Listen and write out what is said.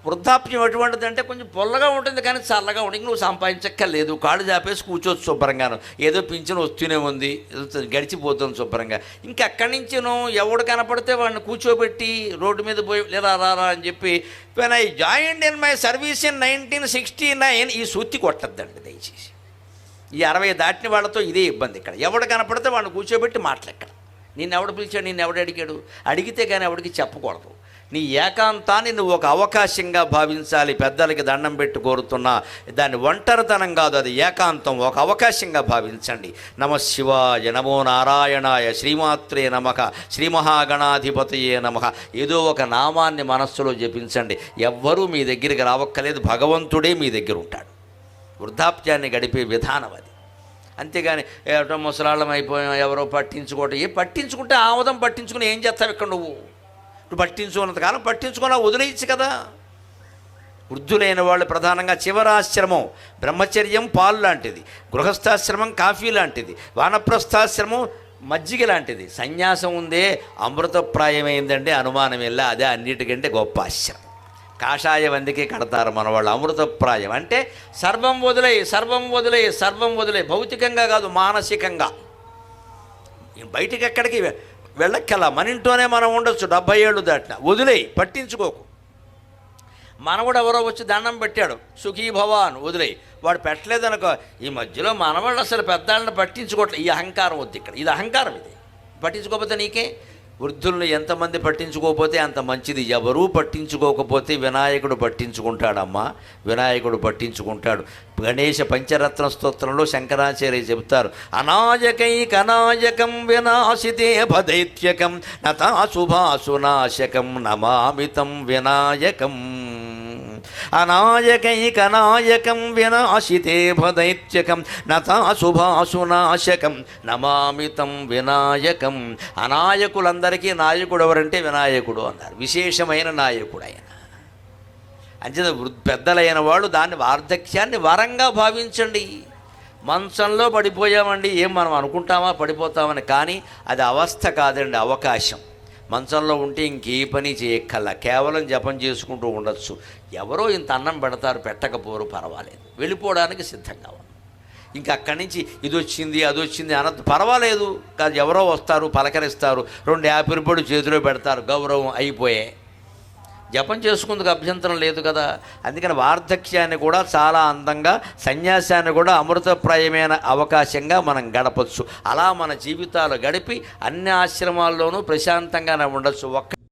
వృద్ధాప్యం ఎటువంటిదంటే కొంచెం పొల్లగా ఉంటుంది కానీ చల్లగా ఉంటుంది. నువ్వు సంపాదించక్కర్లేదు, కాళ్ళు చాపేసి కూర్చోవచ్చు శుభ్రంగాను, ఏదో పింఛను వస్తూనే ఉంది, గడిచిపోతుంది శుభ్రంగా. ఇంకెక్కడి నుంచి నువ్వు ఎవడు కనపడితే వాడిని కూర్చోబెట్టి రోడ్డు మీద పోయి లేదా రారా అని చెప్పి when I joined in my service in 1969 ఈ సూత్తి కొట్టద్దండి దయచేసి. ఈ 60 దాటిన వాళ్ళతో ఇదే ఇబ్బంది. ఇక్కడ ఎవడు కనపడితే వాడిని కూర్చోబెట్టి మాట్లాడక్కడ. నిన్ను ఎవడు పిలిచాడు, నిన్ను ఎవడు అడిగాడు, అడిగితే కానీ ఎవడికి చెప్పకూడదు. నీ ఏకాంతాన్ని నువ్వు ఒక అవకాశంగా భావించాలి. పెద్దలకి దండం పెట్టి కోరుతున్నా, దాన్ని ఒంటరితనం కాదు, అది ఏకాంతం, ఒక అవకాశంగా భావించండి. నమ శివాయ, నమో నారాయణాయ, శ్రీమాత్రే నమః, శ్రీ మహాగణాధిపతయే నమః. ఏదో ఒక నామాన్ని మనస్సులో జపించండి. ఎవ్వరూ మీ దగ్గరికి రావక్కలేదు, భగవంతుడే మీ దగ్గర ఉంటాడు. వృద్ధాప్యాన్ని గడిపే విధానం అది. అంతేగాని ఏటో ముసలాళ్ళం అయిపోయాం, ఎవరో పట్టించుకోవటం. పట్టించుకుంటే ఆమోదం పట్టించుకుని ఏం చేస్తావు ఇక్కడ నువ్వు పట్టించుకున్నంత కాలం పట్టించుకున్నా వదిలేయచ్చు కదా. వృద్ధులైన వాళ్ళు ప్రధానంగా చివరాశ్రమం బ్రహ్మచర్యం పాలు లాంటిది, గృహస్థాశ్రమం కాఫీ లాంటిది, వానప్రస్థాశ్రమం మజ్జిగ లాంటిది, సన్యాసం ఉందే అమృతప్రాయమైందంటే అనుమానం వెళ్ళా, అదే అన్నిటికంటే గొప్ప ఆశ్రమం. కాషాయం అందుకే కడతారు మన వాళ్ళు. అమృతప్రాయం అంటే సర్వం వదిలే, సర్వం వదిలే, సర్వం వదిలే. భౌతికంగా కాదు, మానసికంగా. బయటికి ఎక్కడికి వెళ్ళక్కల, మన ఇంట్లోనే మనం ఉండొచ్చు 70 ఏళ్ళు దాటిన. వదిలేయి, పట్టించుకోకు. మనవడు ఎవరో వచ్చి దండం పెట్టాడు, సుఖీభవాన్, వదిలేయి. వాడు పెట్టలేదనుకో, ఈ మధ్యలో మనవాళ్ళు అసలు పెద్దాళ్ళని పట్టించుకోవట్లేదు. ఈ అహంకారం వద్దు ఇక్కడ, ఇది అహంకారం. ఇది పట్టించుకోకపోతే నీకే. వృద్ధులను ఎంతమంది పట్టించుకోకపోతే అంత మంచిది. ఎవరూ పట్టించుకోకపోతే వినాయకుడు పట్టించుకుంటాడమ్మా, వినాయకుడు పట్టించుకుంటాడు. గణేశ పంచరత్న స్తోత్రంలో శంకరాచార్య చెబుతారు, అనాయకైకనాయకం వినాశితే భదైత్యకం నతాశుభాసునాశకం నమామితం వినాయకం. అనాయకైకనాయకం వినాశితే భదైత్యకం నతాశుభాసునాశకం నమామితం వినాయకం. అనాయకులందరికీ నాయకుడు ఎవరంటే వినాయకుడు అన్నారు. విశేషమైన నాయకుడు ఆయన. అంచేత పెద్దలైన వాళ్ళు దాన్ని వార్ధక్యాన్ని వరంగా భావించండి. మంచంలో పడిపోయామండి, ఏం మనం అనుకుంటామా పడిపోతామని, కానీ అది అవస్థ కాదండి, అవకాశం. మంచంలో ఉంటే ఇంకే పని చేయక్కల్లా, కేవలం జపం చేసుకుంటూ ఉండొచ్చు. ఎవరో ఇంత అన్నం పెడతారు, పెట్టకపోరు, పర్వాలేదు, వెళ్ళిపోవడానికి సిద్ధంగా ఉన్నాం. ఇంకా అక్కడి నుంచి ఇది వచ్చింది అది వచ్చింది అనద్దు, పర్వాలేదు కాదు. ఎవరో వస్తారు, పలకరిస్తారు, 2 యాపిల్ పొడి చేతిలో పెడతారు, గౌరవం అయిపోయాయి. జపం చేసుకుందుకు అభ్యంతరం లేదు కదా. అందుకని వార్ధక్యాన్ని కూడా చాలా అందంగా, సన్యాసాన్ని కూడా అమృతప్రాయమైన అవకాశంగా మనం గడపచ్చు. అలా మన జీవితాలు గడిపి అన్ని ఆశ్రమాల్లోనూ ప్రశాంతంగానే ఉండొచ్చు.